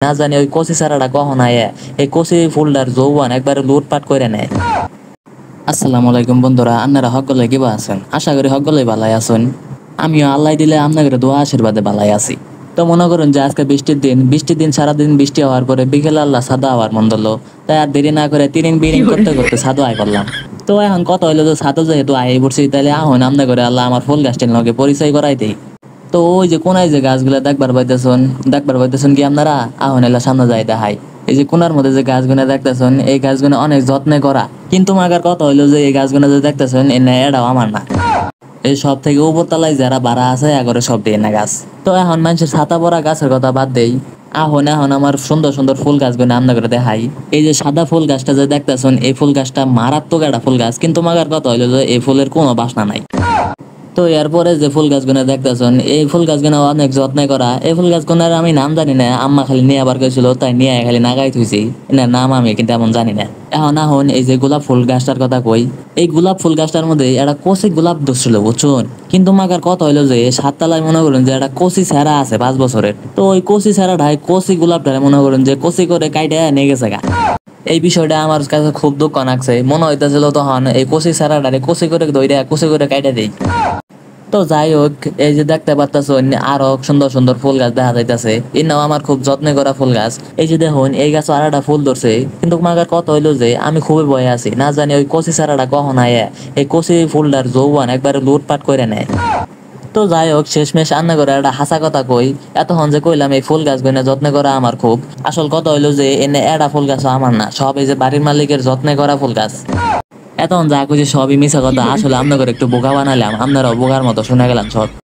না জানি ওই কচি চারাটা কখন আয় এই কচি ফুলটার যৌবন একবারে লুটপাট করে নেয়। আসসালামু আলাইকুম বন্ধুরা, আপনারা সকলে কিবা আছেন? আশা করি সকলেই ভালাই আছেন। আমিও আল্লাহ দিলে আপনাদের দোয়া আশীর্বাদে ভালাই আছি। তো মনে করুন যে আজকে বৃষ্টির দিন সারাদিন বৃষ্টি হওয়ার পরে বিকেলে আল্লাহ সাদা হওয়ার মন ধরলো। তাই আর দেরি না করে তিরিং বিরিং করতে করতে সাদু আয় করলাম। তো এখন কথা হইলো যে সাদু যেহেতু আয় পড়ছি, তাহলে আহন আমনা করে আল্লাহ আমার ফুল গাছটির লগে পরিচয় করাই দেই। তো ওই যে কোনায় যে গাছগুলা দেখবার পাইতেছেন কি আপনারা? আহন এলা সামনে যাই দেখাই। এই যে কোনার মধ্যে যে গাছগুলো দেখতেছেন, এই গাছগুলো অনেক যত্নে করা, কিন্তু মাগার কথা হইলো যে এই গাছগুলো যে দেখতেছেন এটাও আমার না। এই সব থেকে উপরতলায় যারা বাড়া আছে এগরে সব দিয়ে না গাছ। তো এখন মানুষের ছাতা পড়া গাছের কথা বাদ দেই, এখন আমার সুন্দর সুন্দর ফুল গাছগুলো আমনা করে দেখাই। এই যে সাদা ফুল গাছটা যে দেখতেছেন, এই ফুল গাছটা মারাত্মক একটা ফুল গাছ, কিন্তু মাগার কথা হইলো যে এই ফুলের কোনো বাসনা নাই। তো এরপরে যে ফুল গাছগুলো দেখতেছেন, এই ফুল গাছগুলো অনেক যত্নে করা। এই ফুল গাছগুলোর আমি নাম জানি না, আম্মা খালি নিয়ে আবার গেছিল, তাই নিয়ে খালি নাগাই থুইছি। এনার নাম আমি কিন্তু এমন জানি না। এখন এই যে গোলাপ ফুল গাছটার কথা কই, এই গোলাপ ফুল গাছটার মধ্যে একটা কচি গোলাপ ধরছিল বুঝছেন, কিন্তু মাগার কথা হইলো যে সাততলায় মনে করুন যে একটা কচি ছেঁড়া আছে 5 বছরের। তো ওই কচি ছেঁড়াটাই কচি গোলাপটারে মনে করুন যে কচি করে কাইটে নিয়ে গেছে গা। এই বিষয়টা আমার কাছে খুব দুঃখ লাগছে। মনে হইতেছিল তখন এই কচি ছেঁড়াটারে কচি করে ধইরা কচি করে কাইটে দেই। তো যাই হোক, এই যে দেখতে পারতেছেন আরো সুন্দর সুন্দর ফুল গাছ দেখা যাইতেছে, এটাও আমার খুব যত্নে করা ফুল গাছ। এই যে দেখুন এই গাছ আর একটা ফুল ধরছে, কিন্তু মাগার কথা হইলো যে আমি খুবই ভয়ে আছি, না জানি ওই কচি চারাটা কখন আয় এই কচি ফুলটার যৌবন একবারে লুটপাট করে নেয়। তো যাই হোক, শেষমেশ আন্না করে একটা হাসা কথা কই, এতক্ষণ যে কইলাম এই ফুল গাছ গইনা যত্নে করা আমার খুব, আসল কথা হইলো যে এনে এটা ফুল গাছ আমার না, সব এই যে বাড়ির মালিকের যত্নে করা ফুল গাছ। এতক্ষণ যা কইছি সবই মিছা কথা, আসলে আপনাদের একটু বোকা বানাইলাম, আপনারাও বোকার মতো শুনে গেলাম সব।